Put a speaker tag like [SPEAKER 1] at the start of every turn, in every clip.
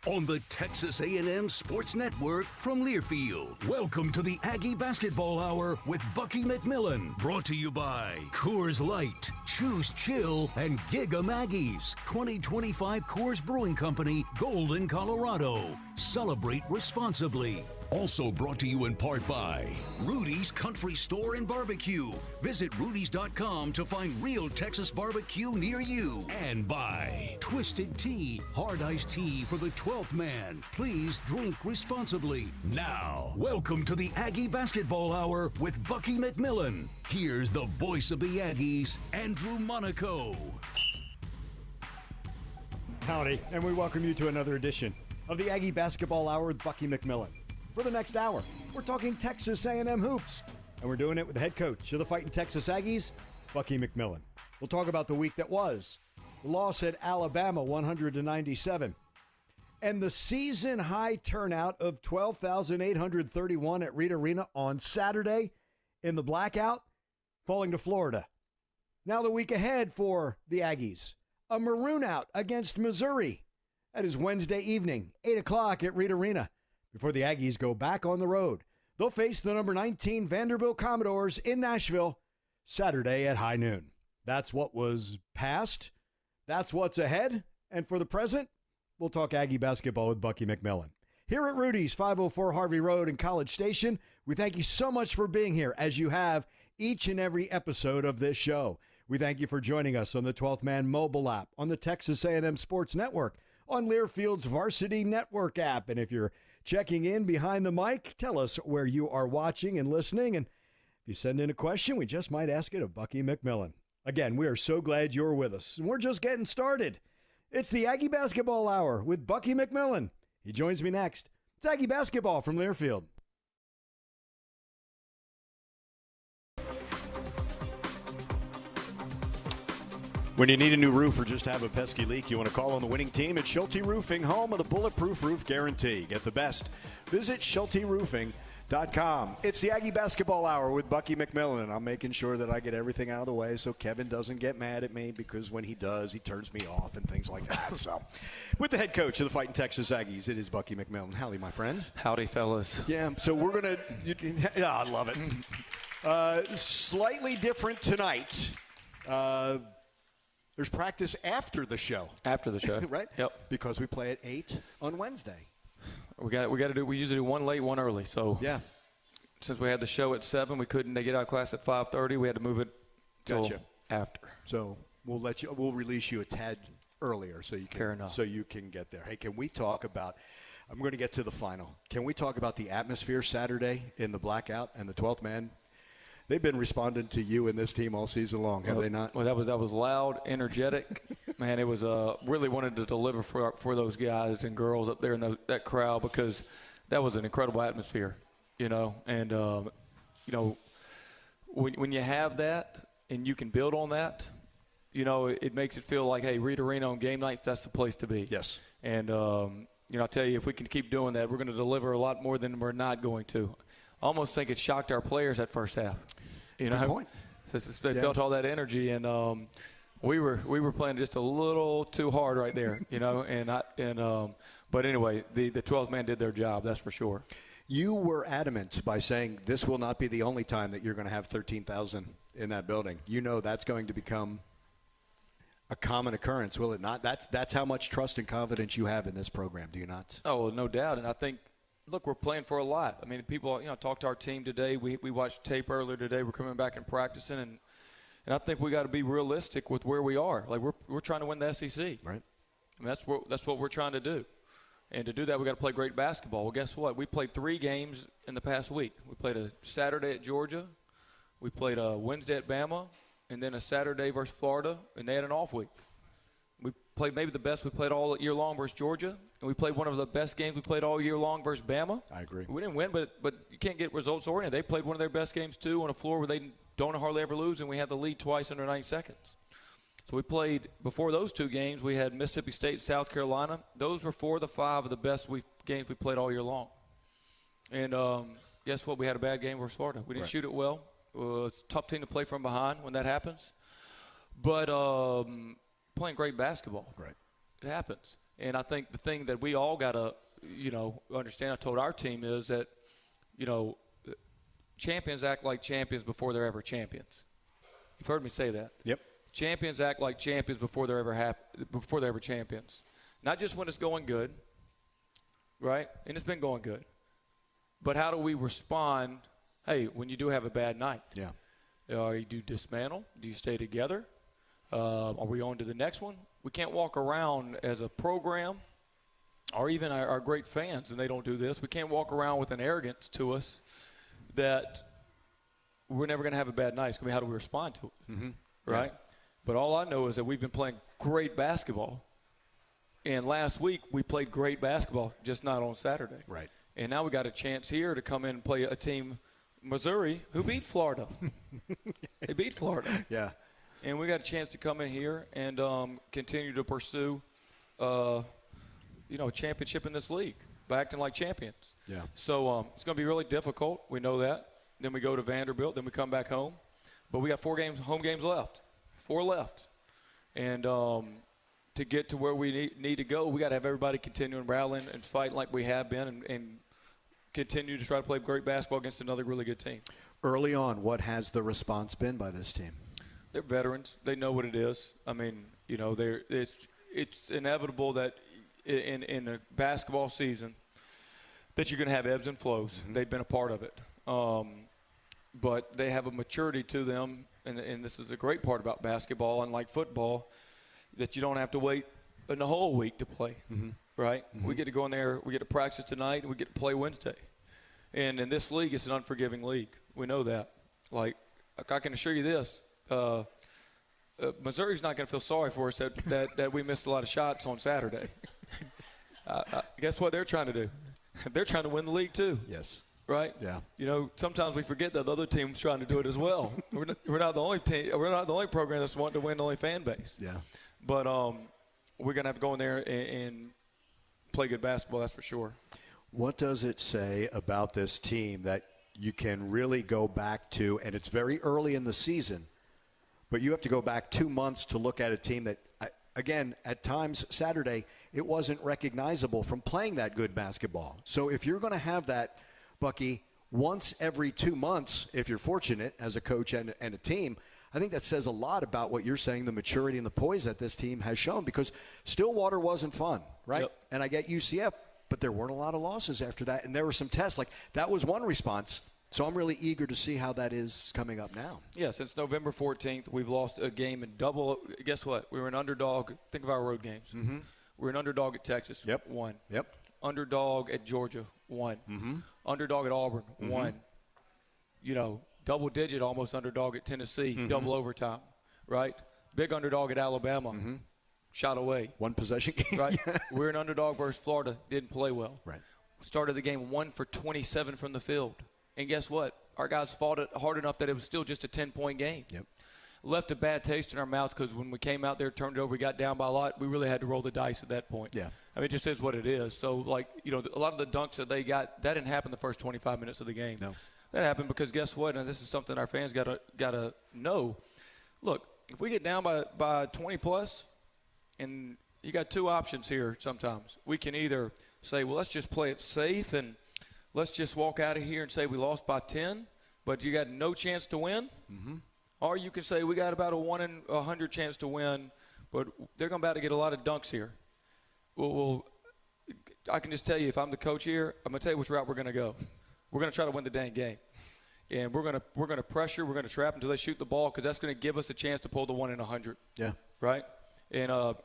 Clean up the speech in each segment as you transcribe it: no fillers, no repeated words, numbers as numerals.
[SPEAKER 1] on the Texas A&M Sports Network from Learfield. Welcome to the Aggie Basketball Hour with Bucky McMillan. Brought to you by Coors Light, Choose Chill, and Giga Aggies. 2025 Coors Brewing Company, Golden, Colorado. Celebrate responsibly. Also brought to you in part by Rudy's Country Store and Barbecue. Visit rudys.com to find real Texas barbecue near you. And by Twisted Tea, hard iced tea for the 12th man. Please drink responsibly. Now, welcome to the Aggie Basketball Hour with Bucky McMillan. Here's the voice of the Aggies, Andrew Monaco.
[SPEAKER 2] Howdy, and we welcome you to another edition of the Aggie Basketball Hour with Bucky McMillan. For the next hour, we're talking Texas A&M hoops, and we're doing it with the head coach of the Fighting Texas Aggies, Bucky McMillan. We'll talk about the week that was, the loss at Alabama, 100-97, and the season-high turnout of 12,831 at Reed Arena on Saturday in the blackout, falling to Florida. Now the week ahead for the Aggies, a maroon out against Missouri. That is Wednesday evening, 8 o'clock at Reed Arena. Before the Aggies go back on the road, they'll face the number 19 Vanderbilt Commodores in Nashville Saturday at high noon. That's what was past. That's what's ahead. And for the present, we'll talk Aggie basketball with Bucky McMillan. Here at Rudy's, 504 Harvey Road in College Station, we thank you so much for being here, as you have each and every episode of this show. We thank you for joining us on the 12th Man mobile app, on the Texas A&M Sports Network, on Learfield's Varsity Network app. And if you're checking in behind the mic, tell us where you are watching and listening. And if you send in a question, we just might ask it of Bucky McMillan. Again, we are so glad you're with us. And we're just getting started. It's the Aggie Basketball Hour with Bucky McMillan. He joins me next. It's Aggie Basketball from Learfield. When you need a new roof or just have a pesky leak, you want to call on the winning team at Schulte Roofing, home of the Bulletproof Roof Guarantee. Get the best. Visit SchulteRoofing.com. It's the Aggie Basketball Hour with Bucky McMillan, and I'm making sure that I get everything out of the way so Kevin doesn't get mad at me, because when he does, he turns me off and things like that. So, with the head coach of the Fighting Texas Aggies, it is Bucky McMillan. Howdy, my friend.
[SPEAKER 3] Howdy, fellas.
[SPEAKER 2] Yeah, so we're going to – yeah, I love it. Slightly different tonight. There's practice after the show.
[SPEAKER 3] After the show.
[SPEAKER 2] Right?
[SPEAKER 3] Yep.
[SPEAKER 2] Because we play at 8 on Wednesday.
[SPEAKER 3] We got to do. We usually do one late, one early. So
[SPEAKER 2] yeah.
[SPEAKER 3] Since we had the show at 7, we couldn't. They get out of class at 5:30. We had to move it till after.
[SPEAKER 2] So we'll release you a tad earlier so you can get there. Hey, can we talk about? I'm going to get to the final. Can we talk about the atmosphere Saturday in the blackout and the 12th man? They've been responding to you and this team all season long, have they not?
[SPEAKER 3] Well, that was loud, energetic. Man, it was really wanted to deliver for those guys and girls up there in that crowd, because that was an incredible atmosphere, And, when you have that and you can build on that, it makes it feel like, hey, Reed Arena on game nights, that's the place to be.
[SPEAKER 2] Yes.
[SPEAKER 3] And, I'll tell you, if we can keep doing that, we're going to deliver a lot more than we're not going to. I almost think it shocked our players that first half.
[SPEAKER 2] Good point.
[SPEAKER 3] So they felt all that energy, and we were playing just a little too hard right there, But anyway, the 12th man did their job, that's for sure.
[SPEAKER 2] You were adamant by saying this will not be the only time that you're going to have 13,000 in that building. That's going to become a common occurrence, will it not? That's how much trust and confidence you have in this program, do you not?
[SPEAKER 3] Oh, well, no doubt, and I think. Look, we're playing for a lot. I mean, people, talked to our team today. We watched tape earlier today. We're coming back and practicing, and I think we got to be realistic with where we are. Like we're trying to win the SEC.
[SPEAKER 2] Right.
[SPEAKER 3] I mean, that's what we're trying to do. And to do that, we got to play great basketball. Well, guess what? We played 3 games in the past week. We played a Saturday at Georgia, we played a Wednesday at Bama, and then a Saturday versus Florida, and they had an off week. We played maybe the best we played all year long versus Georgia, and we played one of the best games we played all year long versus Bama.
[SPEAKER 2] I agree.
[SPEAKER 3] We didn't win, but you can't get results oriented. They played one of their best games, too, on a floor where they don't hardly ever lose, and we had the lead twice under 90 seconds. So we played, before those 2 games, we had Mississippi State, South Carolina. Those were 4 of the 5 of the best games we played all year long. And guess what? We had a bad game versus Florida. We didn't shoot it well. It's a tough team to play from behind when that happens. But playing great basketball.
[SPEAKER 2] Right.
[SPEAKER 3] It happens. And I think the thing that we all got to, understand, I told our team is that, champions act like champions before they're ever champions. You've heard me say that.
[SPEAKER 2] Yep.
[SPEAKER 3] Champions act like champions before they're ever champions. Not just when it's going good, right? And it's been going good. But how do we respond, hey, when you do have a bad night?
[SPEAKER 2] Yeah.
[SPEAKER 3] Do you dismantle? Do you stay together? Are we on to the next one? We can't walk around as a program, or even our great fans, and they don't do this. We can't walk around with an arrogance to us that we're never going to have a bad night. It's going to be how do we respond to it, right? Yeah. But all I know is that we've been playing great basketball, and last week we played great basketball, just not on Saturday.
[SPEAKER 2] Right.
[SPEAKER 3] And now we got a chance here to come in and play a team, Missouri, who beat Florida. They beat Florida.
[SPEAKER 2] Yeah.
[SPEAKER 3] And we got a chance to come in here and continue to pursue, a championship in this league by acting like champions.
[SPEAKER 2] Yeah.
[SPEAKER 3] So it's going to be really difficult. We know that. Then we go to Vanderbilt. Then we come back home. But we got 4 home games left. 4 left. And to get to where we need to go, we got to have everybody continuing rallying and fighting like we have been and continue to try to play great basketball against another really good team.
[SPEAKER 2] Early on, what has the response been by this team?
[SPEAKER 3] They're veterans. They know what it is. I mean, it's inevitable that in a basketball season that you're going to have ebbs and flows. Mm-hmm. They've been a part of it. But they have a maturity to them, and this is a great part about basketball, unlike football, that you don't have to wait a whole week to play, right? Mm-hmm. We get to go in there, we get to practice tonight, and we get to play Wednesday. And in this league, it's an unforgiving league. We know that. Like, I can assure you this. Missouri's not going to feel sorry for us that we missed a lot of shots on Saturday. Guess what they're trying to do? They're trying to win the league too.
[SPEAKER 2] Yes.
[SPEAKER 3] Right?
[SPEAKER 2] Yeah.
[SPEAKER 3] Sometimes we forget that the other team's trying to do it as well. We're not the only team. We're not the only program that's wanting to win the only fan base.
[SPEAKER 2] Yeah.
[SPEAKER 3] But we're going to have to go in there and play good basketball. That's for sure.
[SPEAKER 2] What does it say about this team that you can really go back to, and it's very early in the season, but you have to go back 2 months to look at a team that, again, at times Saturday, it wasn't recognizable from playing that good basketball. So if you're going to have that, Bucky, once every 2 months, if you're fortunate as a coach and a team, I think that says a lot about what you're saying, the maturity and the poise that this team has shown, because Stillwater wasn't fun, right? Yep. And I get UCF, but there weren't a lot of losses after that, and there were some tests. Like, that was one response. So I'm really eager to see how that is coming up now. Yeah,
[SPEAKER 3] since November 14th, we've lost a game in double. Guess what? We were an underdog. Think of our road games. Mm-hmm. We were an underdog at Texas.
[SPEAKER 2] Yep.
[SPEAKER 3] Won.
[SPEAKER 2] Yep.
[SPEAKER 3] Underdog at Georgia. Won. Mm-hmm. Underdog at Auburn. Mm-hmm. Won. Double-digit almost underdog at Tennessee. Mm-hmm. Double overtime. Right? Big underdog at Alabama. Mm-hmm. Shot away.
[SPEAKER 2] One possession game.
[SPEAKER 3] Right? We're an underdog versus Florida. Didn't play well.
[SPEAKER 2] Right.
[SPEAKER 3] Started the game 1 for 27 from the field. And guess what? Our guys fought it hard enough that it was still just a 10-point game.
[SPEAKER 2] Yep.
[SPEAKER 3] Left a bad taste in our mouths because when we came out there, turned it over, we got down by a lot, we really had to roll the dice at that point.
[SPEAKER 2] Yeah.
[SPEAKER 3] I mean, it just is what it is. So, a lot of the dunks that they got, that didn't happen the first 25 minutes of the game.
[SPEAKER 2] No.
[SPEAKER 3] That happened because guess what? And this is something our fans got to know. Look, if we get down by 20-plus, and you got 2 options here sometimes. We can either say, well, let's just play it safe and let's just walk out of here and say we lost by 10, but you got no chance to win. Mm-hmm. Or you can say we got about a 1 in 100 chance to win, but they're going to about to get a lot of dunks here. Well, I can just tell you, if I'm the coach here, I'm going to tell you which route we're going to go. We're going to try to win the dang game. And we're going to pressure, we're going to trap until they shoot the ball, because that's going to give us a chance to pull the 1 in 100.
[SPEAKER 2] Yeah.
[SPEAKER 3] Right? And,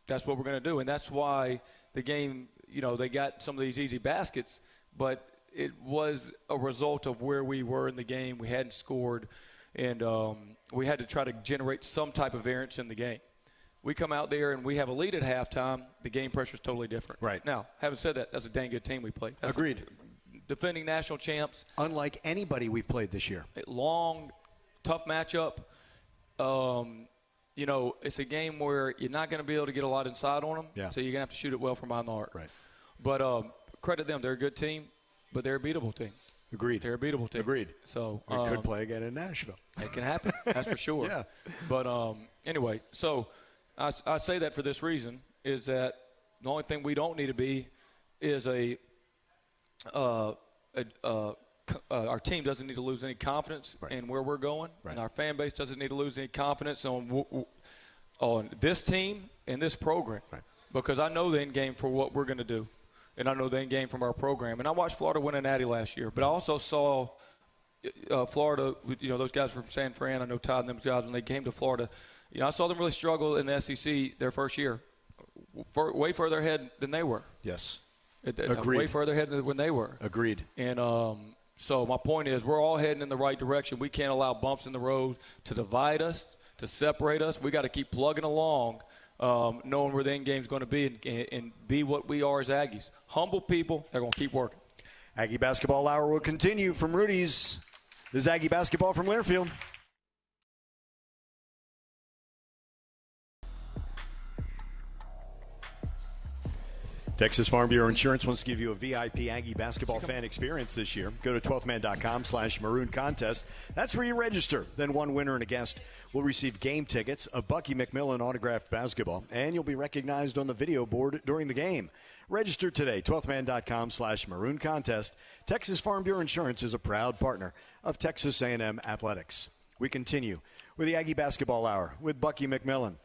[SPEAKER 3] that's what we're going to do. And that's why the game, they got some of these easy baskets, but it was a result of where we were in the game. We hadn't scored, and we had to try to generate some type of variance in the game. We come out there and we have a lead at halftime. The game pressure is totally different.
[SPEAKER 2] Right.
[SPEAKER 3] Now, having said that, that's a dang good team we played. That's
[SPEAKER 2] Agreed.
[SPEAKER 3] Defending national champs.
[SPEAKER 2] Unlike anybody we've played this year.
[SPEAKER 3] Long, tough matchup. It's a game where you're not going to be able to get a lot inside on them.
[SPEAKER 2] Yeah.
[SPEAKER 3] So you're going to have to shoot it well from behind the arc.
[SPEAKER 2] Right.
[SPEAKER 3] But credit them. They're a good team, but they're a beatable team.
[SPEAKER 2] Agreed.
[SPEAKER 3] They're a beatable team.
[SPEAKER 2] Agreed.
[SPEAKER 3] So
[SPEAKER 2] we could play again in Nashville.
[SPEAKER 3] It can happen. That's for sure.
[SPEAKER 2] Yeah.
[SPEAKER 3] But anyway, so I say that for this reason. is that the only thing we don't need to be is our team doesn't need to lose any confidence in where we're going, and our fan base doesn't need to lose any confidence on this team and this program, because I know the end game for what we're going to do, and I know the end game from our program. And I watched Florida win a Natty last year, but I also saw Florida, those guys from San Fran, I know Todd and them guys, when they came to Florida, I saw them really struggle in the SEC their first year, way further ahead than they were.
[SPEAKER 2] Yes.
[SPEAKER 3] Agreed. Way further ahead than when they were.
[SPEAKER 2] Agreed.
[SPEAKER 3] And so my point is, we're all heading in the right direction. We can't allow bumps in the road to divide us, to separate us. We got to keep plugging along, knowing where the end game's going to be, and be what we are as Aggies. Humble people. They're going to keep working.
[SPEAKER 2] Aggie Basketball Hour will continue from Rudy's. This is Aggie Basketball from Learfield. Texas Farm Bureau Insurance wants to give you a VIP Aggie basketball fan experience this year. Go to 12thman.com/maroon contest. That's where you register. Then one winner and a guest will receive game tickets, a Bucky McMillan autographed basketball, and you'll be recognized on the video board during the game. Register today, 12thman.com/maroon contest. Texas Farm Bureau Insurance is a proud partner of Texas A&M Athletics. We continue with the Aggie Basketball Hour with Bucky McMillan.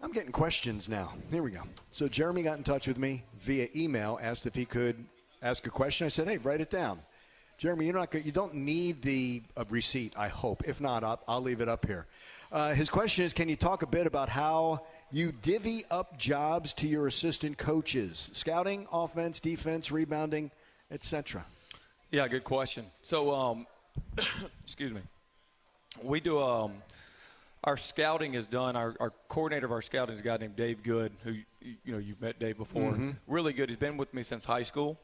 [SPEAKER 2] I'm getting questions now. Here we go. So Jeremy got in touch with me via email, asked if he could ask a question. I said, hey, write it down. Jeremy, you don't need the receipt, I hope. If not, I'll leave it up here. His question is, can you talk a bit about how you divvy up jobs to your assistant coaches? Scouting, offense, defense, rebounding, etc.
[SPEAKER 3] Yeah, good question. So, excuse me. We do our scouting is done. Our coordinator of our scouting is a guy named Dave Good, who you've met Dave before. Mm-hmm. Really good. He's been with me since high school.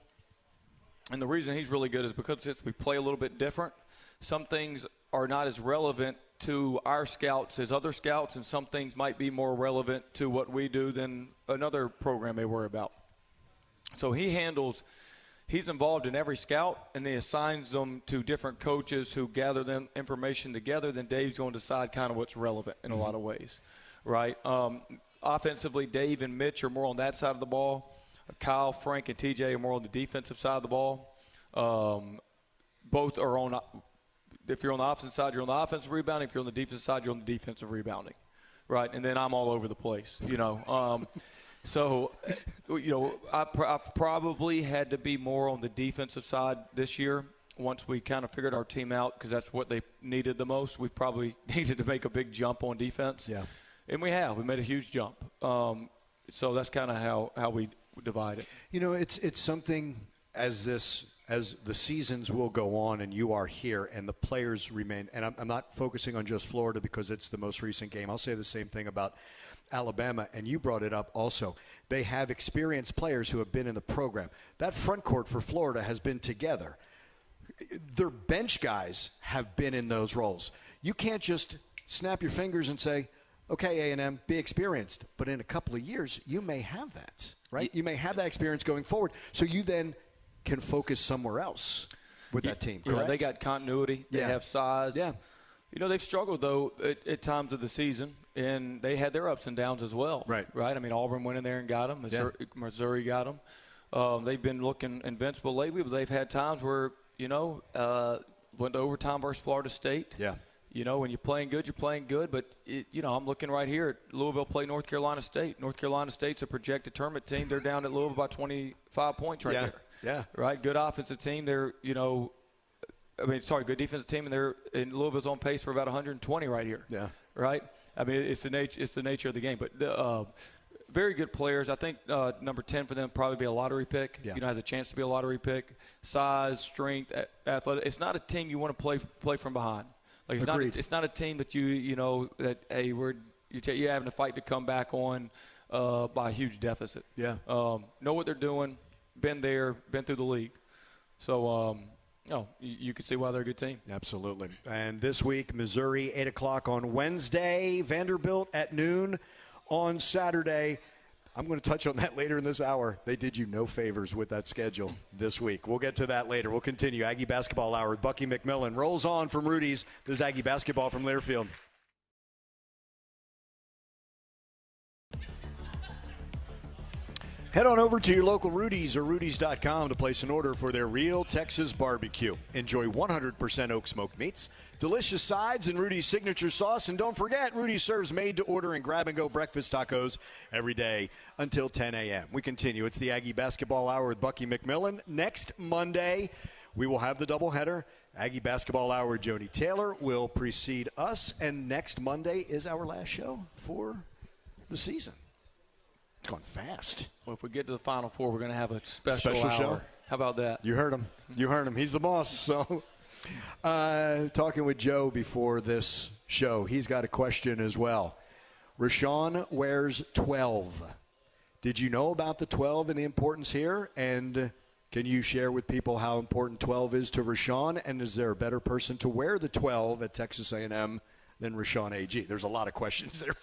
[SPEAKER 3] And the reason he's really good is because we play a little bit different. Some things are not as relevant to our scouts as other scouts, and some things might be more relevant to what we do than another program may worry about. So he's involved in every scout, and he assigns them to different coaches who gather them information together. Then Dave's going to decide kind of what's relevant in a lot of ways, right? Offensively, Dave and Mitch are more on that side of the ball. Kyle, Frank, and TJ are more on the defensive side of the ball. Both are on – if you're on the offensive side, you're on the offensive rebounding. If you're on the defensive side, you're on the defensive rebounding, right? And then I'm all over the place, So, I've probably had to be more on the defensive side this year once we kind of figured our team out, because that's what they needed the most. We probably needed to make a big jump on defense. Yeah. And we have. We made a huge jump. So that's kind of how we divide it.
[SPEAKER 2] It's something as the seasons will go on and you are here and the players remain, and I'm not focusing on just Florida because it's the most recent game. I'll say the same thing about Alabama, and you brought it up also. They have experienced players who have been in the program. That front court for Florida has been together. Their bench guys have been in those roles. You can't just snap your fingers and say, okay, A&M, be experienced. But in a couple of years, you may have that, right? You may have that experience going forward. So you then can focus somewhere else with that team, correct?
[SPEAKER 3] Yeah, they got continuity. They have size. Yeah. They've struggled, though, at times of the season, and they had their ups and downs as well. Right? I mean, Auburn went in there and got them. Missouri got them. They've been looking invincible lately, but they've had times where, went to overtime versus Florida State. Yeah. When you're playing good, you're playing good. But, I'm looking right here at Louisville play North Carolina State. North Carolina State's a projected tournament team. They're down at Louisville by 25 points right there. Yeah. Right? Good offensive team. They're, good defensive team, and Louisville's on pace for about 120 right here. Yeah. Right? I mean, it's the nature of the game. But very good players. I think number 10 for them probably be a lottery pick. Yeah. Has a chance to be a lottery pick. Size, strength, athletic. It's not a team you want to play from behind. Like it's not a team that you're having to fight to come back on by a huge deficit. Yeah. Know what they're doing. Been there. Been through the league. So. You can see why they're a good team.
[SPEAKER 2] Absolutely. And this week, Missouri, 8 o'clock on Wednesday. Vanderbilt at noon on Saturday. I'm going to touch on that later in this hour. They did you no favors with that schedule this week. We'll get to that later. We'll continue. Aggie Basketball Hour with Bucky McMillan rolls on from Rudy's. This is Aggie Basketball from Learfield. Head on over to your local Rudy's or Rudy's.com to place an order for their real Texas barbecue. Enjoy 100% oak smoked meats, delicious sides, and Rudy's signature sauce. And don't forget, Rudy serves made-to-order and grab-and-go breakfast tacos every day until 10 a.m. We continue. It's the Aggie Basketball Hour with Bucky McMillan. Next Monday, we will have the doubleheader. Aggie Basketball Hour, Joni Taylor will precede us. And next Monday is our last show for the season. It's gone fast.
[SPEAKER 3] Well, if we get to the Final Four, we're going to have a special hour.
[SPEAKER 2] Show?
[SPEAKER 3] How about that?
[SPEAKER 2] You heard him. You heard him. He's the boss. So, talking with Joe before this show, he's got a question as well. Rashawn wears 12. Did you know about the 12 and the importance here? And can you share with people how important 12 is to Rashawn? And is there a better person to wear the 12 at Texas A&M than Rashawn Agee? There's a lot of questions there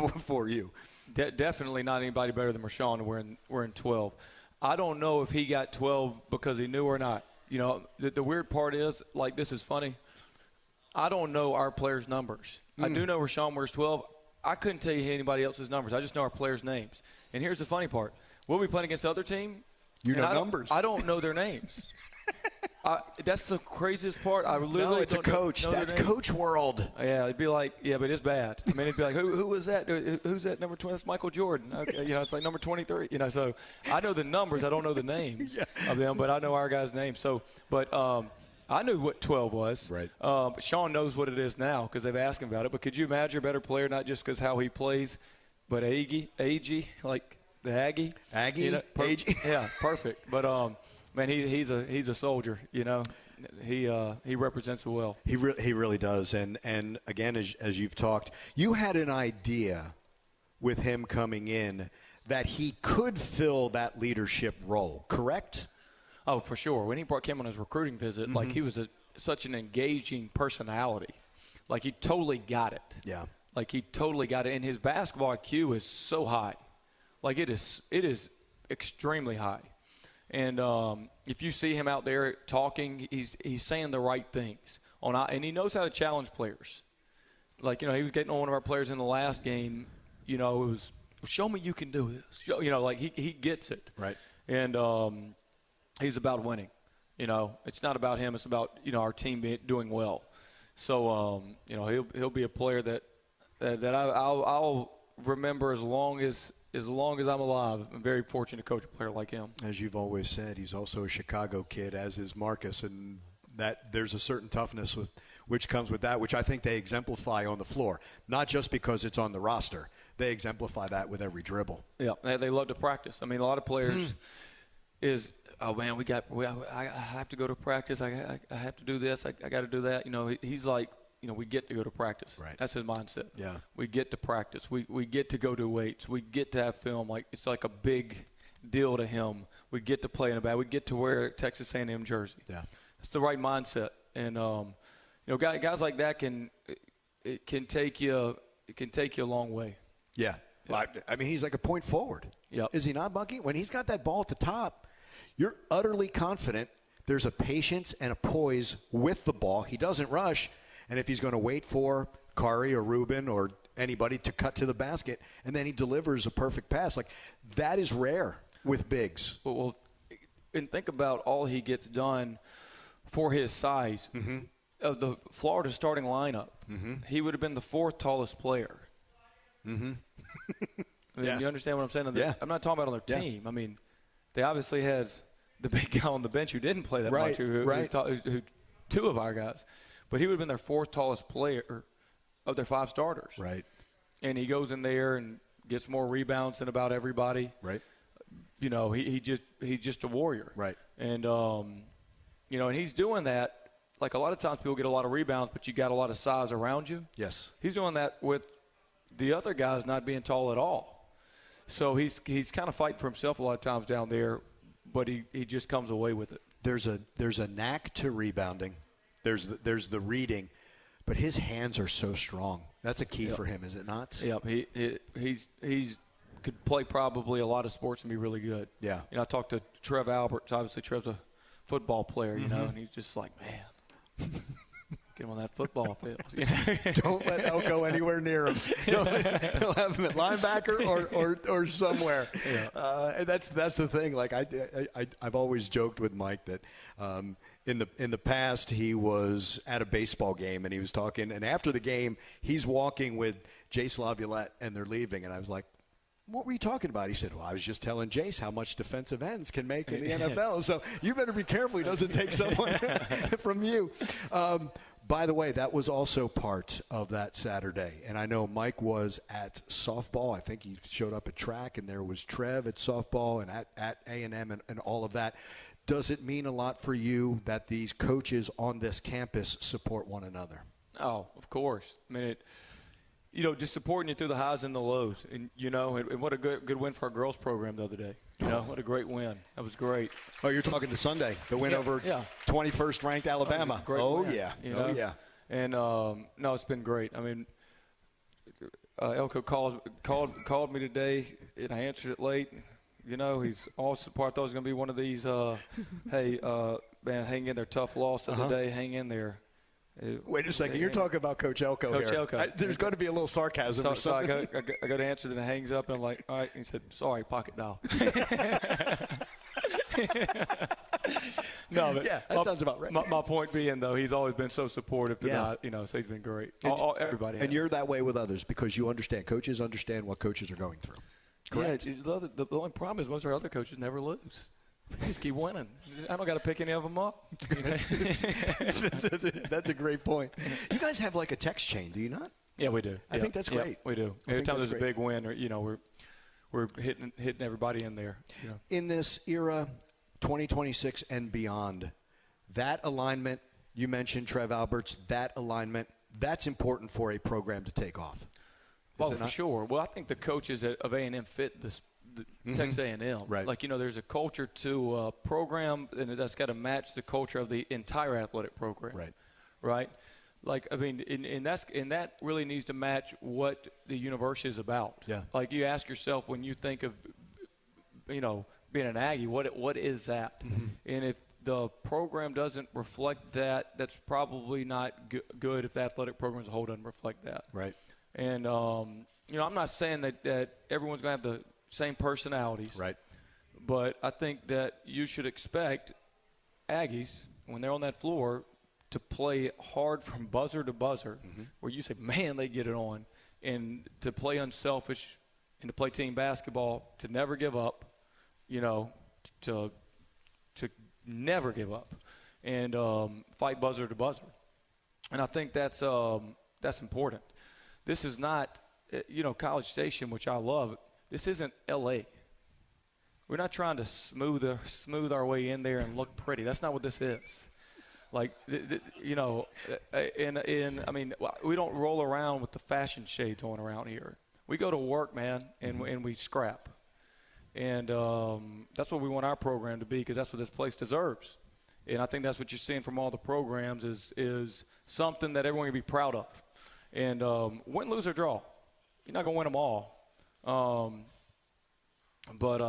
[SPEAKER 2] for you.
[SPEAKER 3] Definitely not anybody better than Rashawn wearing 12. I don't know if he got 12 because he knew or not. You know, the weird part is, like, this is funny. I don't know our players' numbers. I do know Rashawn wears 12. I couldn't tell you anybody else's numbers. I just know our players' names. And here's the funny part. We'll be playing against the other team.
[SPEAKER 2] You know numbers.
[SPEAKER 3] I don't know their names. That's the craziest part. I literally
[SPEAKER 2] no, it's
[SPEAKER 3] don't
[SPEAKER 2] a coach. That's coach world.
[SPEAKER 3] Yeah, it'd be like, yeah, but it's bad. I mean, it'd be like, who was that? Who's that number 20? That's Michael Jordan. Okay, you know, it's like number 23. You know, so I know the numbers. I don't know the names of them, but I know our guys' names. So, but I knew what 12 was.
[SPEAKER 2] Right.
[SPEAKER 3] But Sean knows what it is now because they've asked him about it. But could you imagine a better player, not just because how he plays, but Aggie, like the Aggie?
[SPEAKER 2] Aggie?
[SPEAKER 3] You know,
[SPEAKER 2] Aggie?
[SPEAKER 3] Yeah, perfect. But, man, he's a soldier, you know. He represents it well.
[SPEAKER 2] He really does. And again, as you've talked, you had an idea with him coming in that he could fill that leadership role, correct?
[SPEAKER 3] Oh, for sure. When he came on his recruiting visit, like he was such an engaging personality. Like he totally got it.
[SPEAKER 2] Yeah.
[SPEAKER 3] Like he totally got it. And his basketball IQ is so high. Like it is extremely high. And if you see him out there talking, he's saying the right things. And he knows how to challenge players. Like, you know, he was getting on one of our players in the last game. You know, it was, show me you can do this. You know, like he gets it.
[SPEAKER 2] Right.
[SPEAKER 3] And he's about winning. You know, it's not about him. It's about, you know, our team doing well. So, you know, he'll be a player that I'll remember as long as I'm alive. I'm very fortunate to coach a player like him.
[SPEAKER 2] As you've always said, he's also a Chicago kid, as is Marcus, and that there's a certain toughness which comes with that, which I think they exemplify on the floor. Not just because it's on the roster. They exemplify that with every dribble.
[SPEAKER 3] Yeah, they love to practice. I mean, a lot of players oh, man, I have to go to practice. I have to do this. I got to do that. You know, he's like, you know, we get to go to practice.
[SPEAKER 2] Right.
[SPEAKER 3] That's his mindset.
[SPEAKER 2] Yeah.
[SPEAKER 3] We get to practice. We get to go do weights. We get to have film. Like it's like a big deal to him. We get to play in a bad. We get to wear a Texas A&M jersey.
[SPEAKER 2] Yeah.
[SPEAKER 3] It's the right mindset. And you know, guys like that can take you a long way.
[SPEAKER 2] Yeah.
[SPEAKER 3] Yeah.
[SPEAKER 2] I mean, he's like a point forward.
[SPEAKER 3] Yep.
[SPEAKER 2] Is he not, Bucky? When he's got that ball at the top, you're utterly confident. There's a patience and a poise with the ball. He doesn't rush. And if he's going to wait for Kari or Ruben or anybody to cut to the basket, and then he delivers a perfect pass, like that is rare with bigs.
[SPEAKER 3] Well, and think about all he gets done for his size. Of the Florida starting lineup, he would have been the fourth tallest player. I mean, you understand what I'm saying?
[SPEAKER 2] Yeah.
[SPEAKER 3] I'm not talking about on their team. I mean, they obviously had the big guy on the bench who didn't play that much, who two of our guys. But he would have been their fourth tallest player of their five starters.
[SPEAKER 2] Right.
[SPEAKER 3] And he goes in there and gets more rebounds than about everybody.
[SPEAKER 2] Right.
[SPEAKER 3] You know, he's just a warrior.
[SPEAKER 2] Right.
[SPEAKER 3] And, you know, and he's doing that. Like a lot of times people get a lot of rebounds, but you got a lot of size around you.
[SPEAKER 2] Yes.
[SPEAKER 3] He's doing that with the other guys not being tall at all. So he's kind of fighting for himself a lot of times down there, but he just comes away with it.
[SPEAKER 2] There's a knack to rebounding. There's the reading, but his hands are so strong. That's a key for him, is it not?
[SPEAKER 3] Yep. He's could play probably a lot of sports and be really good.
[SPEAKER 2] Yeah.
[SPEAKER 3] You know, I talked to Trev Alberts. Obviously, Trev's a football player, you know, and he's just like, man. Get him on that football field.
[SPEAKER 4] Don't let Elko anywhere near him. He'll have him at linebacker or somewhere. Yeah. And that's the thing. Like I've always joked with Mike that in the past he was at a baseball game and he was talking, and after the game he's walking with Jace Laviolette and they're leaving, and I was like, what were you talking about? He said, well, I was just telling Jace how much defensive ends can make in the NFL. So you better be careful he doesn't take someone from you. By the way, that was also part of that Saturday. And I know Mike was at softball. I think he showed up at track, and there was Trev at softball and at A&M and all of that. Does it mean a lot for you that these coaches on this campus support one another?
[SPEAKER 3] Oh, of course. I mean, just supporting you through the highs and the lows. And, and what a good win for our girls program the other day. What a great win. That was great.
[SPEAKER 4] Oh, you're talking to Sunday, the win over 21st ranked Alabama.
[SPEAKER 3] Oh,
[SPEAKER 4] yeah.
[SPEAKER 3] And, no, it's been great. I mean, Elko called me today, and I answered it late. He's also part. I thought it was going to be one of these, hey, man, hang in there, tough loss of the day, hang in there.
[SPEAKER 4] Wait a second. You're talking about Coach Elko here.
[SPEAKER 3] Coach Elko.
[SPEAKER 4] There's going to be a little sarcasm or something.
[SPEAKER 3] So I go to answer, and it hangs up, and I'm like, all right. And he said, sorry, pocket dial. No, but
[SPEAKER 4] that sounds about right.
[SPEAKER 3] My point being, though, he's always been so supportive to so he's been great. Everybody.
[SPEAKER 4] And you're that way with others because you understand. Coaches understand what coaches are going through. Correct?
[SPEAKER 3] Yeah, the only problem is most of our other coaches never lose. They just keep winning. I don't got to pick any of them up.
[SPEAKER 4] That's a great point. You guys have like a text chain, do you not?
[SPEAKER 3] Yeah, we do.
[SPEAKER 4] I think that's great.
[SPEAKER 3] Yeah, we do. Every time there's a big win, we're hitting everybody in there.
[SPEAKER 4] In this era, 2026 and beyond, that alignment, you mentioned Trev Alberts, that alignment, that's important for a program to take off.
[SPEAKER 3] Well, for sure. Well, I think the coaches of A&M fit the Texas A&M.
[SPEAKER 4] Right.
[SPEAKER 3] Like, there's a culture to a program, and that's got to match the culture of the entire athletic program.
[SPEAKER 4] Right.
[SPEAKER 3] Right? Like, I mean, and that really needs to match what the university is about.
[SPEAKER 4] Yeah.
[SPEAKER 3] Like, you ask yourself when you think of, being an Aggie, what is that? Mm-hmm. And if the program doesn't reflect that, that's probably not good if the athletic program as a whole doesn't reflect that.
[SPEAKER 4] Right.
[SPEAKER 3] And, I'm not saying that everyone's going to have the same personalities.
[SPEAKER 4] Right.
[SPEAKER 3] But I think that you should expect Aggies, when they're on that floor, to play hard from buzzer to buzzer, where you say, man, they get it on, and to play unselfish and to play team basketball, to never give up, to never give up and fight buzzer to buzzer. And I think that's important. This is not, College Station, which I love. This isn't L.A. We're not trying to smooth our way in there and look pretty. That's not what this is. Like, we don't roll around with the fashion shades on around here. We go to work, man, and we scrap. And that's what we want our program to be, because that's what this place deserves. And I think that's what you're seeing from all the programs is something that everyone can be proud of. And win, lose, or draw. You're not going to win them all. But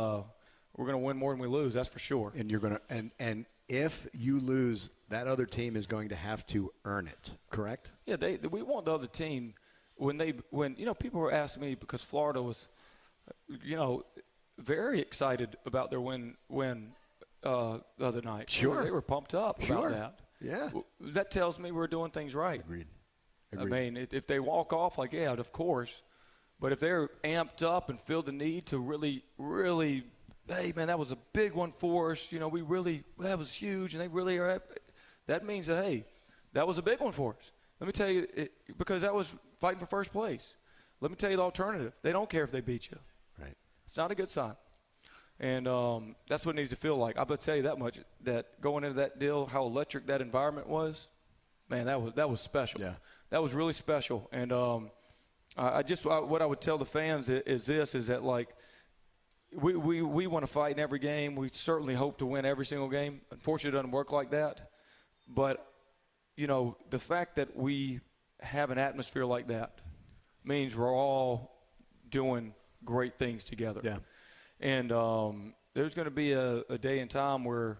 [SPEAKER 3] we're going to win more than we lose, that's for sure.
[SPEAKER 4] And you're going to and if you lose, that other team is going to have to earn it, correct?
[SPEAKER 3] Yeah, we want the other team when people were asking me, because Florida was very excited about their win the other night.
[SPEAKER 4] Sure.
[SPEAKER 3] They were pumped up about that.
[SPEAKER 4] Yeah.
[SPEAKER 3] That tells me we're doing things right.
[SPEAKER 4] Agreed.
[SPEAKER 3] I mean, if they walk off, like, yeah, of course. But if they're amped up and feel the need to really, really, hey, man, that was a big one for us. That was huge, and they really are. That means that, hey, that was a big one for us. Let me tell you, because that was fighting for first place. Let me tell you the alternative. They don't care if they beat you.
[SPEAKER 4] Right.
[SPEAKER 3] It's not a good sign. And that's what it needs to feel like. I'm going to tell you that much, that going into that deal, how electric that environment was, man, that was special.
[SPEAKER 4] Yeah.
[SPEAKER 3] That was really special. And what I would tell the fans is that, like, we want to fight in every game. We certainly hope to win every single game. Unfortunately, it doesn't work like that. But, the fact that we have an atmosphere like that means we're all doing great things together.
[SPEAKER 4] Yeah.
[SPEAKER 3] And there's going to be a day and time where,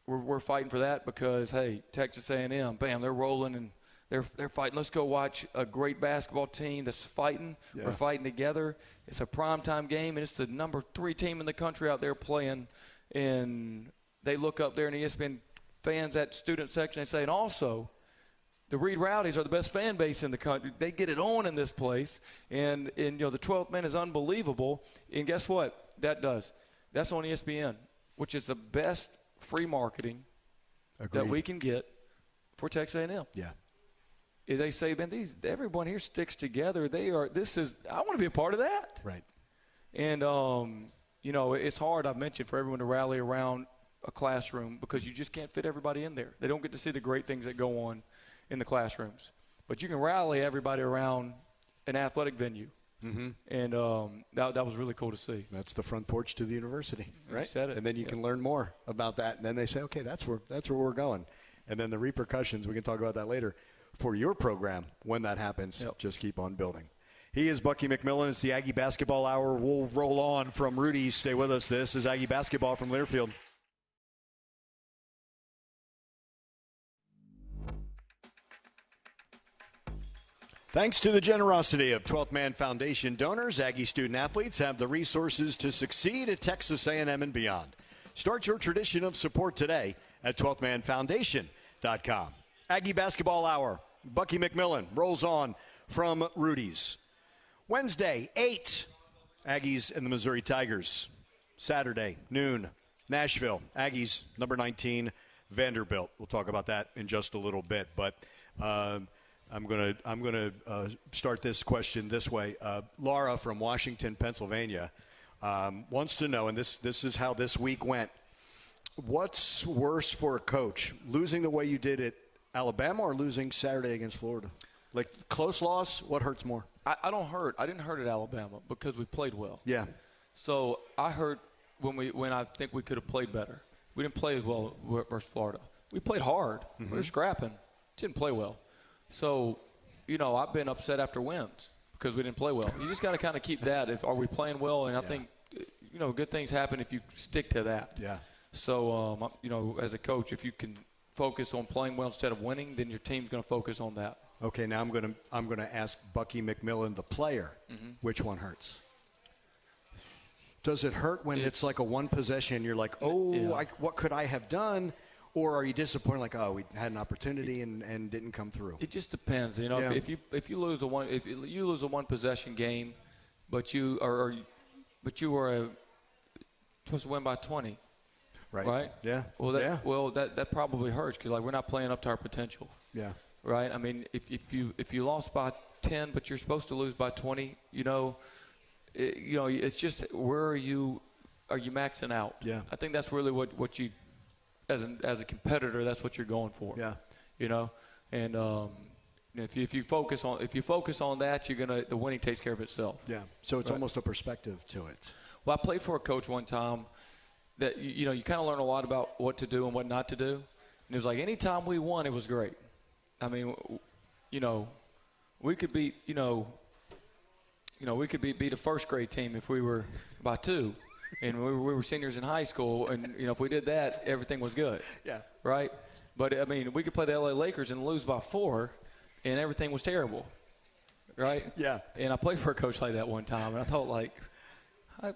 [SPEAKER 3] we're fighting for that because, hey, Texas A&M, bam, they're rolling and they're fighting. Let's go watch a great basketball team that's fighting. Yeah. We're fighting together. It's a primetime game, and it's the number 3 team in the country out there playing. And they look up there, and ESPN fans at student section, they say, and also the Reed Rowdies are the best fan base in the country. They get it on in this place. And the 12th man is unbelievable. And guess what? That's on ESPN, which is the best free marketing that we can get for Texas A&M.
[SPEAKER 4] Yeah.
[SPEAKER 3] They say, man, everyone here sticks together. I want to be a part of that.
[SPEAKER 4] Right.
[SPEAKER 3] And, it's hard, I've mentioned, for everyone to rally around a classroom because you just can't fit everybody in there. They don't get to see the great things that go on in the classrooms. But you can rally everybody around an athletic venue. Mm-hmm. And that was really cool to see.
[SPEAKER 4] That's the front porch to the university, right?
[SPEAKER 3] You said it.
[SPEAKER 4] And then you can learn more about that. And then they say, okay, that's where we're going. And then the repercussions, we can talk about that later, for your program when that happens. Yep. Just keep on building. He is Bucky McMillan. It's the Aggie Basketball Hour. We'll roll on from Rudy. Stay with us. This is Aggie Basketball from Learfield. Thanks to the generosity of 12th Man Foundation donors, Aggie student-athletes have the resources to succeed at Texas A&M and beyond. Start your tradition of support today at 12thmanfoundation.com. Aggie Basketball Hour. Bucky McMillan rolls on from Rudy's. Wednesday, 8, Aggies and the Missouri Tigers. Saturday, noon, Nashville. Aggies, number 19, Vanderbilt. We'll talk about that in just a little bit, but I'm gonna start this question this way. Laura from Washington, Pennsylvania, wants to know, and this is how this week went. What's worse for a coach, losing the way you did at Alabama or losing Saturday against Florida? Like, close loss, what hurts more?
[SPEAKER 3] I didn't hurt at Alabama because we played well.
[SPEAKER 4] Yeah.
[SPEAKER 3] So I hurt when I think we could have played better. We didn't play as well versus Florida. We played hard. Mm-hmm. We were scrapping. Didn't play well. So, I've been upset after wins because we didn't play well. You just got to kind of keep that. Are we playing well? And I think, good things happen if you stick to that.
[SPEAKER 4] Yeah.
[SPEAKER 3] So, as a coach, if you can focus on playing well instead of winning, then your team's going to focus on that.
[SPEAKER 4] Okay, now I'm going to ask Bucky McMillan, the player, which one hurts? Does it hurt when it's like a one possession? You're like, what could I have done? Or are you disappointed, like, we had an opportunity and didn't come through?
[SPEAKER 3] It just depends. If you lose a one possession game, but you are supposed to win by 20. Right?
[SPEAKER 4] Yeah.
[SPEAKER 3] Well, that probably hurts because we're not playing up to our potential.
[SPEAKER 4] Yeah.
[SPEAKER 3] Right. I mean, if you lost by 10, but you're supposed to lose by 20, it's just where are you maxing out?
[SPEAKER 4] Yeah.
[SPEAKER 3] I think that's really what you, as a competitor, that's what you're going for.
[SPEAKER 4] Yeah.
[SPEAKER 3] And if you focus on that, the winning takes care of itself.
[SPEAKER 4] Yeah. So it's almost a perspective to it.
[SPEAKER 3] Well, I played for a coach one time that you kind of learn a lot about what to do and what not to do. And it was like any time we won, it was great. I mean, we could beat we could beat a first grade team if we were by 2, and we were seniors in high school, and if we did that, everything was good.
[SPEAKER 4] Yeah.
[SPEAKER 3] Right. But I mean, we could play the LA Lakers and lose by 4, and everything was terrible. Right.
[SPEAKER 4] Yeah.
[SPEAKER 3] And I played for a coach like that one time, and I thought, if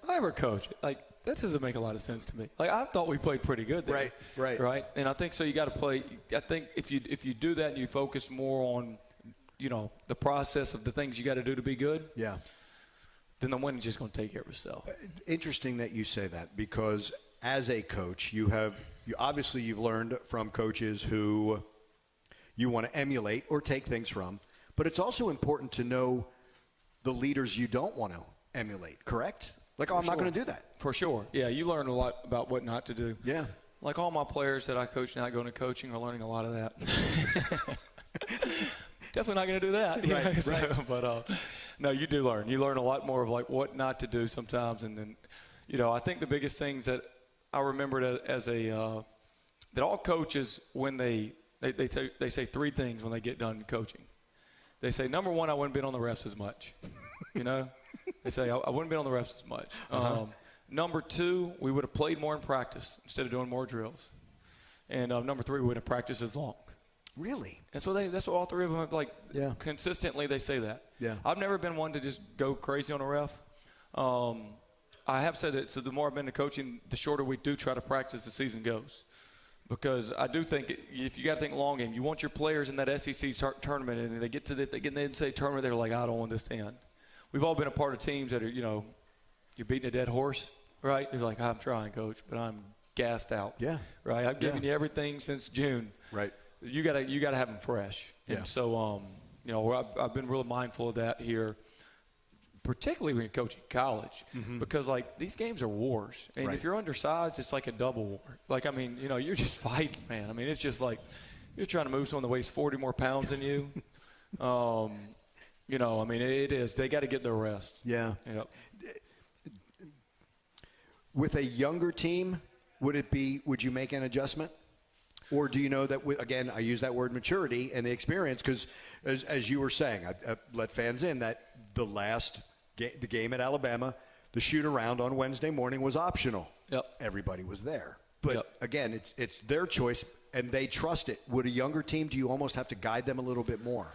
[SPEAKER 3] I ever coach, that doesn't make a lot of sense to me. I thought we played pretty good there.
[SPEAKER 4] Right.
[SPEAKER 3] And I think so. You got to play. I think if you do that and you focus more on, the process of the things you got to do to be good.
[SPEAKER 4] Yeah.
[SPEAKER 3] Then the winning's just going to take care of itself.
[SPEAKER 4] Interesting that you say that, because as a coach, you've learned from coaches who you want to emulate or take things from, but it's also important to know the leaders you don't want to emulate. Correct? I'm not going to do that. For sure.
[SPEAKER 3] Yeah, you learn a lot about what not to do.
[SPEAKER 4] Yeah.
[SPEAKER 3] Like all my players that I coach now going to coaching are learning a lot of that. Definitely not going to do that.
[SPEAKER 4] Right.
[SPEAKER 3] But, no, you do learn. You learn a lot more of what not to do sometimes. And then, I think the biggest things that I remembered that all coaches, when they say 3 things when they get done coaching. They say, number 1, I wouldn't been on the refs as much. They say, I wouldn't be on the refs as much. Number 2, we would have played more in practice instead of doing more drills. and number 3, we wouldn't practice as long.
[SPEAKER 4] Really?
[SPEAKER 3] That's what all 3 of them consistently they say that.
[SPEAKER 4] Yeah.
[SPEAKER 3] I've never been one to just go crazy on a ref. I have said that, so the more I've been to coaching, the shorter we do try to practice as the season goes. Because I do think if you got to think long game, you want your players in that SEC tournament, and they get to the NCAA tournament, they're like, I don't want this to end. We've all been a part of teams that are, you're beating a dead horse, right? They're like, I'm trying, coach, but I'm gassed out.
[SPEAKER 4] Yeah.
[SPEAKER 3] Right? I've given you everything since June.
[SPEAKER 4] Right.
[SPEAKER 3] You gotta have them fresh.
[SPEAKER 4] Yeah.
[SPEAKER 3] And so, I've been really mindful of that here, particularly when you're coaching college, because these games are wars, and if you're undersized, it's like a double war. You're just fighting, man. I mean, it's just like you're trying to move someone that weighs 40 more pounds than you. It is. They got to get their rest.
[SPEAKER 4] Yeah.
[SPEAKER 3] Yep.
[SPEAKER 4] With a younger team, would you make an adjustment? Or do you know that, again, I use that word maturity and the experience because, as you were saying, I let fans in that the game at Alabama, the shoot-around on Wednesday morning was optional.
[SPEAKER 3] Yep.
[SPEAKER 4] Everybody was there. But, again, it's their choice, and they trust it. Would a younger team, do you almost have to guide them a little bit more?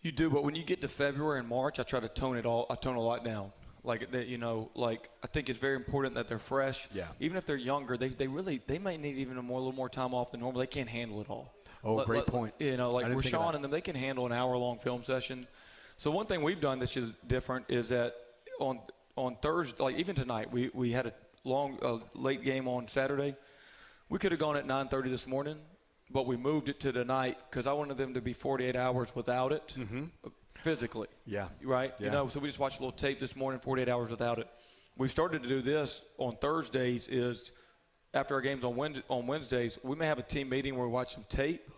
[SPEAKER 4] You
[SPEAKER 3] do, but when you get to February and March, I try to tone a lot down. I think it's very important that they're fresh.
[SPEAKER 4] Yeah.
[SPEAKER 3] Even if they're younger, they might need even a little more time off than normal. They can't handle it all.
[SPEAKER 4] Oh, great point.
[SPEAKER 3] Rashawn and them, they can handle an hour-long film session. So one thing we've done that's just different is that on Thursday, even tonight, we had a late game on Saturday. We could have gone at 9:30 this morning, but we moved it to tonight because I wanted them to be 48 hours without it. Physically.
[SPEAKER 4] Yeah.
[SPEAKER 3] Right?
[SPEAKER 4] Yeah.
[SPEAKER 3] So we just watched a little tape this morning, 48 hours without it. We've started to do this on Thursdays is after our games on Wednesdays, we may have a team meeting where we watch some tape,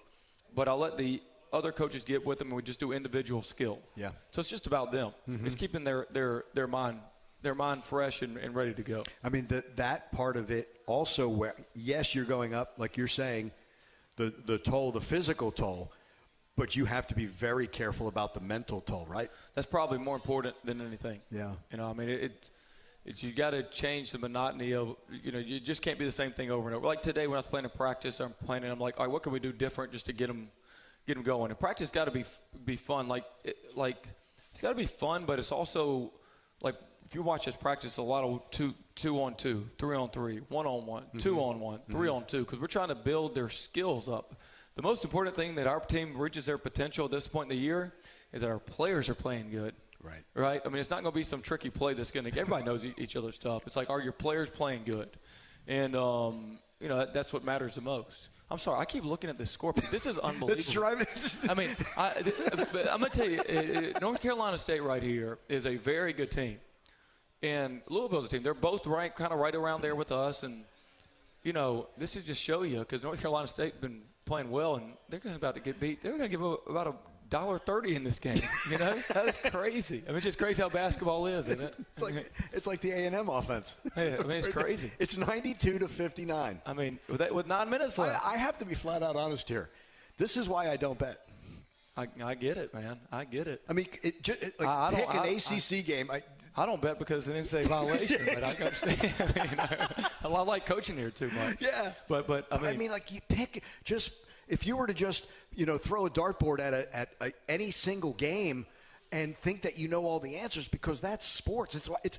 [SPEAKER 3] but I'll let the other coaches get with them and we just do individual skill.
[SPEAKER 4] Yeah.
[SPEAKER 3] So it's just about them. It's keeping their mind fresh and ready to go.
[SPEAKER 4] I mean, that part of it also where, yes, you're going up, like you're saying, the toll, the physical toll, but you have to be very careful about the mental toll, right?
[SPEAKER 3] That's probably more important than anything.
[SPEAKER 4] Yeah.
[SPEAKER 3] You got to change the monotony of, you just can't be the same thing over and over. Like today when I was playing in practice, I'm like, all right, what can we do different just to get them going? And practice got to be fun. It's got to be fun, but it's also like if you watch us practice, a lot of 2-on-2, 3-on-3, 1-on-1, 2-on-1, 3-on-2, because we're trying to build their skills up. The most important thing that our team reaches their potential at this point in the year is that our players are playing good. Right? I mean, it's not going to be some tricky play that's going to – everybody knows each other's stuff. It's like, are your players playing good? And, that's what matters the most. I'm sorry. I keep looking at this score. This is unbelievable.
[SPEAKER 4] It's driving.
[SPEAKER 3] I mean, but I'm going to tell you, North Carolina State right here is a very good team. And Louisville's a team. They're both ranked kind of right around there with us. And, this is just show you because North Carolina State has been playing well, and they're about to get beat. They're going to give about $1.30 in this game. That is crazy. I mean, it's just crazy how basketball is, isn't it?
[SPEAKER 4] It's like the A&M offense.
[SPEAKER 3] Yeah, I mean, it's crazy.
[SPEAKER 4] It's 92-59.
[SPEAKER 3] I mean, with 9 minutes left.
[SPEAKER 4] I have to be flat out honest here. This is why I don't bet.
[SPEAKER 3] I get it, man. I get it.
[SPEAKER 4] I mean, pick an ACC game.
[SPEAKER 3] I don't bet because they didn't say violation, but I understand. I like coaching here too much.
[SPEAKER 4] Yeah.
[SPEAKER 3] But I mean,
[SPEAKER 4] you pick just if you were to just throw a dartboard at any single game and think that you know all the answers because that's sports. It's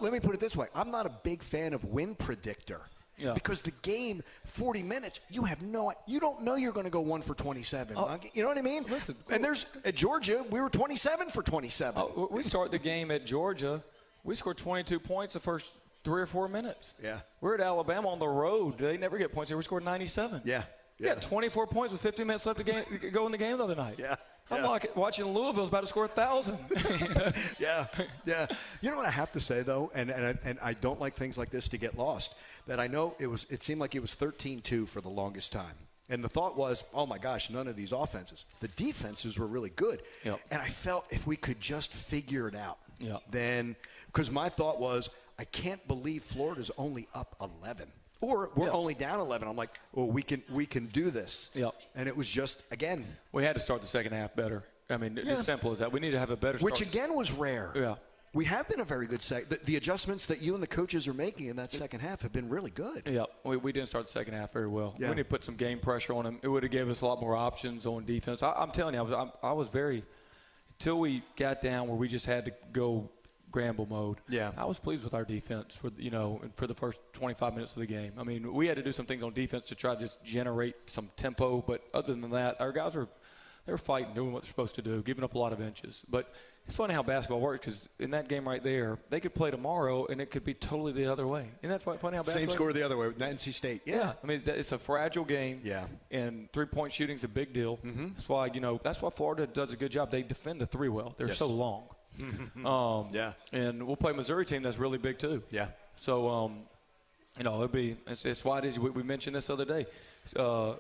[SPEAKER 4] let me put it this way: I'm not a big fan of win predictor. Yeah. Because the game, 40 minutes, you don't know you're going to go 1 for 27. You know what I mean?
[SPEAKER 3] Listen.
[SPEAKER 4] And at Georgia, we were 27 for 27.
[SPEAKER 3] We start the game at Georgia. We scored 22 points the first 3 or 4 minutes.
[SPEAKER 4] Yeah.
[SPEAKER 3] We're at Alabama on the road. They never get points here. We scored 97.
[SPEAKER 4] Yeah.
[SPEAKER 3] We got 24 points with 15 minutes left to go in the game the other night.
[SPEAKER 4] Yeah.
[SPEAKER 3] I'm watching Louisville's about to score 1,000.
[SPEAKER 4] Yeah. You know what I have to say, though, and I don't like things like this to get lost, that I know it seemed like it was 13-2 for the longest time. And the thought was, oh, my gosh, none of these offenses. The defenses were really good.
[SPEAKER 3] Yep.
[SPEAKER 4] And I felt if we could just figure it out,
[SPEAKER 3] yep.
[SPEAKER 4] then – because my thought was, I can't believe Florida's only up 11. Or we're only down 11. I'm like, oh, we can do this.
[SPEAKER 3] Yep.
[SPEAKER 4] And it was just, again.
[SPEAKER 3] We had to start the second half better. I mean, it's as simple as that. We need to have a better start.
[SPEAKER 4] Which, again, was rare.
[SPEAKER 3] Yeah.
[SPEAKER 4] We have been a very good the adjustments that you and the coaches are making in that second half have been really good.
[SPEAKER 3] Yeah, we didn't start the second half very well.
[SPEAKER 4] Yeah.
[SPEAKER 3] We need to put some game pressure on them. It would have given us a lot more options on defense. I'm telling you, I was very – until we got down where we just had to go Gramble mode.
[SPEAKER 4] Yeah.
[SPEAKER 3] I was pleased with our defense for the first 25 minutes of the game. I mean, we had to do some things on defense to try to just generate some tempo, but other than that, our guys they were fighting, doing what they're supposed to do, giving up a lot of inches. But it's funny how basketball works, because in that game right there, they could play tomorrow, and it could be totally the other way. Isn't that funny how basketball
[SPEAKER 4] Same score the other way with NC State.
[SPEAKER 3] Yeah. I mean, it's a fragile game.
[SPEAKER 4] Yeah.
[SPEAKER 3] And three-point shooting is a big deal. Mm-hmm. That's why Florida does a good job. They defend the three well. They're so long.
[SPEAKER 4] Yeah.
[SPEAKER 3] And we'll play a Missouri team that's really big too.
[SPEAKER 4] Yeah.
[SPEAKER 3] So, it's why we mentioned this other day. Who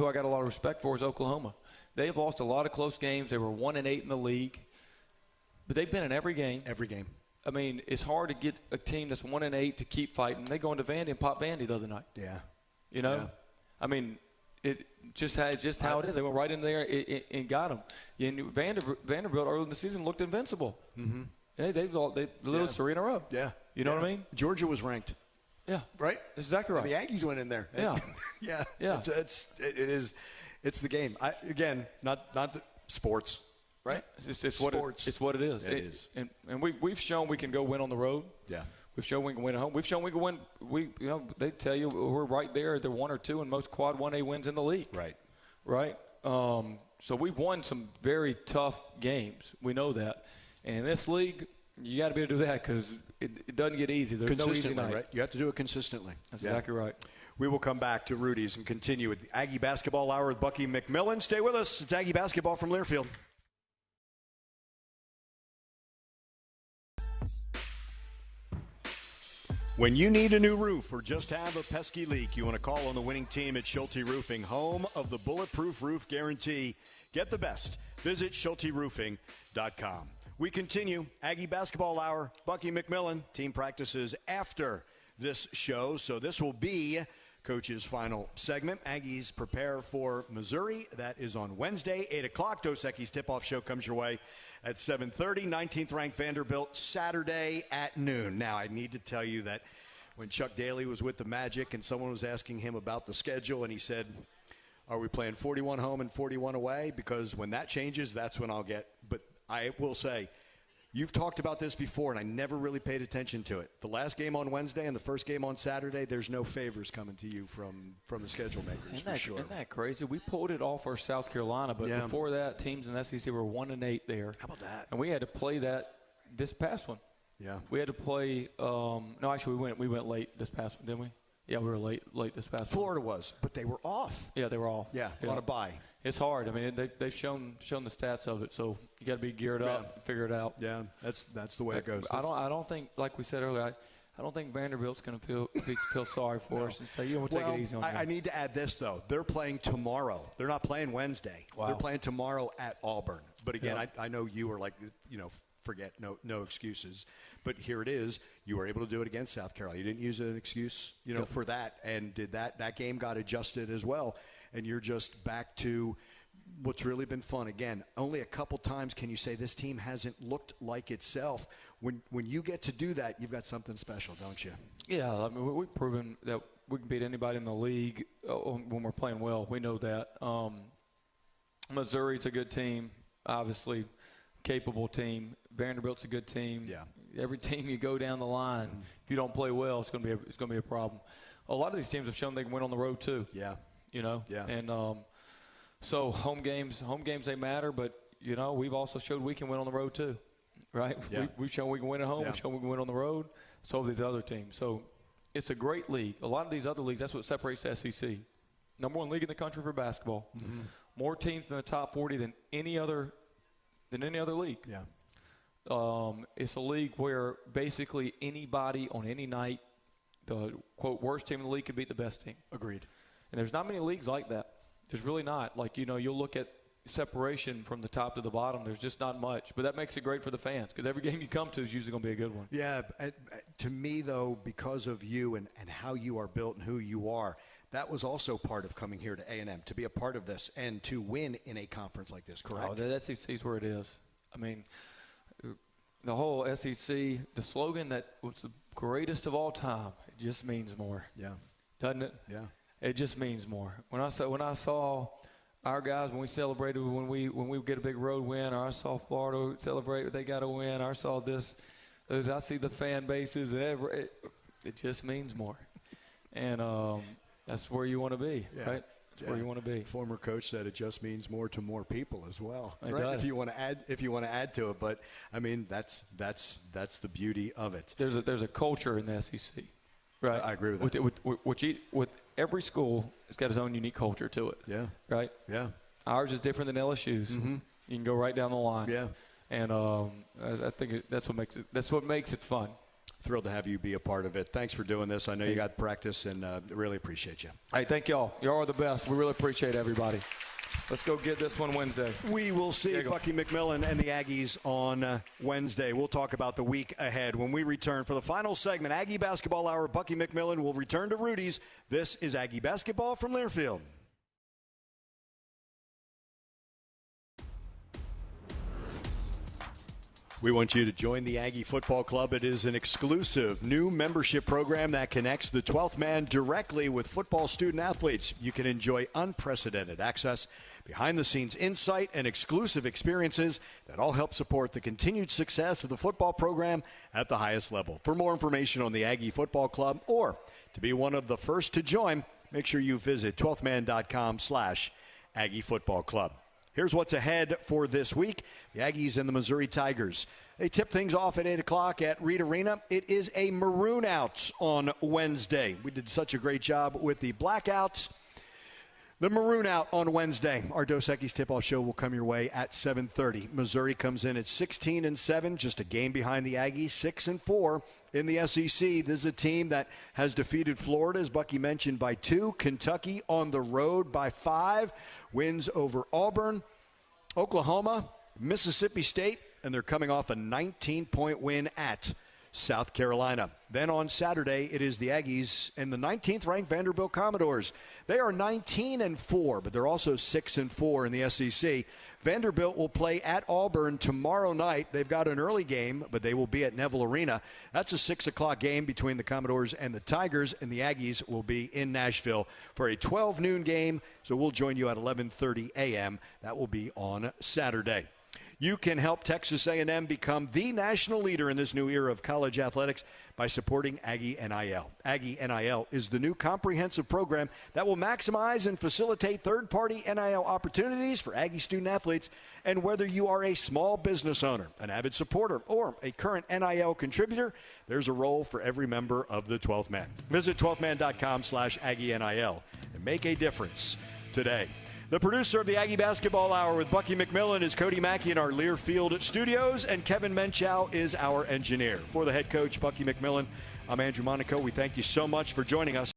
[SPEAKER 3] I got a lot of respect for is Oklahoma. They've lost a lot of close games. They were 1-8 in the league, but they've been in every game.
[SPEAKER 4] Every game.
[SPEAKER 3] I mean, it's hard to get a team that's 1-8 to keep fighting. They go into Vandy and pop Vandy the other night.
[SPEAKER 4] Yeah.
[SPEAKER 3] Yeah. I mean, it's just how it is. They went right in there and got them. And Vanderbilt early in the season looked invincible. Mm-hmm. They lose 3 in a row.
[SPEAKER 4] Yeah.
[SPEAKER 3] You know what I mean?
[SPEAKER 4] Georgia was ranked.
[SPEAKER 3] Yeah.
[SPEAKER 4] Right?
[SPEAKER 3] That's exactly right.
[SPEAKER 4] And the Aggies went in there.
[SPEAKER 3] Yeah.
[SPEAKER 4] Yeah. It's the game. Not the sports, right?
[SPEAKER 3] It's
[SPEAKER 4] sports.
[SPEAKER 3] It's what it is.
[SPEAKER 4] It is.
[SPEAKER 3] And we've shown we can go win on the road.
[SPEAKER 4] Yeah.
[SPEAKER 3] We've shown we can win at home. We've shown we can win. They tell you we're right there. They're 1 or 2 in most quad 1A wins in the league. Right. So we've won some very tough games. We know that. And in this league, you got to be able to do that, because it doesn't get easy. There's no easy night.
[SPEAKER 4] Right? You have to do it consistently.
[SPEAKER 3] That's exactly right.
[SPEAKER 4] We will come back to Rudy's and continue with the Aggie Basketball Hour with Bucky McMillan. Stay with us. It's Aggie Basketball from Learfield. When you need a new roof or just have a pesky leak, you want to call on the winning team at Schulte Roofing, home of the Bulletproof Roof Guarantee. Get the best. Visit SchulteRoofing.com. We continue. Aggie Basketball Hour. Bucky McMillan. Team practices after this show, so this will be Coach's final segment. Aggies prepare for Missouri. That is on Wednesday, 8 o'clock. Dos Equis tip-off show comes your way at 7:30. 19th-ranked Vanderbilt Saturday at noon. Now, I need to tell you that when Chuck Daly was with the Magic and someone was asking him about the schedule, and he said, are we playing 41 home and 41 away? Because when that changes, that's when I'll get. But I will say, you've talked about this before, and I never really paid attention to it. The last game on Wednesday and the first game on Saturday, there's no favors coming to you from the schedule makers, for sure.
[SPEAKER 3] Isn't that crazy? We pulled it off for South Carolina, but before that, teams in the SEC were 1-8 there.
[SPEAKER 4] How about that?
[SPEAKER 3] And we had to play that this past one.
[SPEAKER 4] Yeah.
[SPEAKER 3] We had to play we went late this past one, didn't we? Yeah, we were late this past one.
[SPEAKER 4] Florida was, but they were off.
[SPEAKER 3] Yeah, they were off.
[SPEAKER 4] Yeah, on a bye.
[SPEAKER 3] It's hard. I mean, they've shown the stats of it, so you got to be geared up, and figure it out.
[SPEAKER 4] Yeah, that's the way it goes.
[SPEAKER 3] I don't think, like we said earlier, I don't think Vanderbilt's going to feel sorry for us and say, we'll take it easy on you.
[SPEAKER 4] I need to add this, though. They're playing tomorrow. They're not playing Wednesday.
[SPEAKER 3] Wow.
[SPEAKER 4] They're playing tomorrow at Auburn. But again, I know you were like, forget no excuses. But here it is. You were able to do it against South Carolina. You didn't use an excuse, for that. And that game got adjusted as well. And you're just back to what's really been fun. Again, only a couple times can you say this team hasn't looked like itself. When you get to do that, you've got something special, don't you?
[SPEAKER 3] Yeah, I mean, we've proven that we can beat anybody in the league when we're playing well. We know that. Missouri's a good team, obviously capable team. Vanderbilt's a good team.
[SPEAKER 4] Yeah.
[SPEAKER 3] Every team you go down the line, if you don't play well, it's going to be a problem. A lot of these teams have shown they can win on the road too.
[SPEAKER 4] Yeah.
[SPEAKER 3] Yeah. And so home games they matter, but we've also showed we can win on the road too, right?
[SPEAKER 4] Yeah.
[SPEAKER 3] We've shown we can win at home.
[SPEAKER 4] Yeah.
[SPEAKER 3] We've shown we can win on the road. So have these other teams. So it's a great league. A lot of these other leagues, that's what separates the SEC. Number 1 league in the country for basketball. Mm-hmm. More teams in the top 40 than any other league.
[SPEAKER 4] Yeah.
[SPEAKER 3] It's a league where basically anybody on any night, the quote worst team in the league could beat the best team.
[SPEAKER 4] Agreed.
[SPEAKER 3] And there's not many leagues like that. There's really not. Like, you'll look at separation from the top to the bottom. There's just not much. But that makes it great for the fans, because every game you come to is usually going to be a good one.
[SPEAKER 4] Yeah. To me, though, because of you and how you are built and who you are, that was also part of coming here to A&M, to be a part of this and to win in a conference like this, correct?
[SPEAKER 3] Oh, the SEC is where it is. I mean, the whole SEC, the slogan that was the greatest of all time, it just means more.
[SPEAKER 4] Yeah.
[SPEAKER 3] Doesn't it?
[SPEAKER 4] Yeah.
[SPEAKER 3] It just means more. When I saw our guys, when we celebrated, when we get a big road win, or I saw Florida celebrate, they got a win, or I saw this, I see the fan bases, and it just means more. And that's where you want to be, right? That's where you want to be.
[SPEAKER 4] Former coach said it just means more to more people as well,
[SPEAKER 3] it
[SPEAKER 4] right?
[SPEAKER 3] Does.
[SPEAKER 4] If you want to add to it, but I mean that's the beauty of it.
[SPEAKER 3] There's a culture in the SEC, right?
[SPEAKER 4] I agree with that.
[SPEAKER 3] With every school, it's got its own unique culture to it.
[SPEAKER 4] Yeah.
[SPEAKER 3] Right.
[SPEAKER 4] Yeah.
[SPEAKER 3] Ours is different than LSU's.
[SPEAKER 4] Mm-hmm.
[SPEAKER 3] You can go right down the line.
[SPEAKER 4] Yeah.
[SPEAKER 3] And I think that's what makes it fun.
[SPEAKER 4] Thrilled to have you be a part of it. Thanks for doing this. I know you got practice, and really appreciate you.
[SPEAKER 3] Hey, thank y'all. Y'all are the best. We really appreciate everybody. Let's go get this one Wednesday.
[SPEAKER 4] We will see Bucky McMillan and the Aggies on Wednesday. We'll talk about the week ahead when we return for the final segment. Aggie Basketball Hour. Bucky McMillan will return to Rudy's. This is Aggie Basketball from Learfield. We want you to join the Aggie Football Club. It is an exclusive new membership program that connects the 12th man directly with football student athletes. You can enjoy unprecedented access, behind-the-scenes insight, and exclusive experiences that all help support the continued success of the football program at the highest level. For more information on the Aggie Football Club or to be one of the first to join, make sure you visit 12thman.com/Aggie Football Club. Here's what's ahead for this week. The Aggies and the Missouri Tigers. They tip things off at 8 o'clock at Reed Arena. It is a maroon out on Wednesday. We did such a great job with the blackouts. The maroon out on Wednesday. Our Dos Equis tip-off show will come your way at 7:30. Missouri comes in at 16-7, just a game behind the Aggies, 6-4 in the SEC. This is a team that has defeated Florida, as Bucky mentioned, by 2. Kentucky on the road by 5. Wins over Auburn, Oklahoma, Mississippi State, and they're coming off a 19-point win at South Carolina. Then on Saturday, it is the Aggies and the 19th-ranked Vanderbilt Commodores. They are 19-4, but they're also 6-4 in the SEC. Vanderbilt will play at Auburn tomorrow night. They've got an early game, but they will be at Neville Arena. That's a 6 o'clock game between the Commodores and the Tigers, and the Aggies will be in Nashville for a 12 noon game. So we'll join you at 11:30 a.m. That will be on Saturday. You can help Texas A&M become the national leader in this new era of college athletics by supporting Aggie NIL. Aggie NIL is the new comprehensive program that will maximize and facilitate third-party NIL opportunities for Aggie student athletes. And whether you are a small business owner, an avid supporter, or a current NIL contributor, there's a role for every member of the 12th Man. Visit 12thman.com/Aggie NIL and make a difference today. The producer of the Aggie Basketball Hour with Bucky McMillan is Cody Mackey in our Learfield studios, and Kevin Menchow is our engineer. For the head coach, Bucky McMillan, I'm Andrew Monaco. We thank you so much for joining us.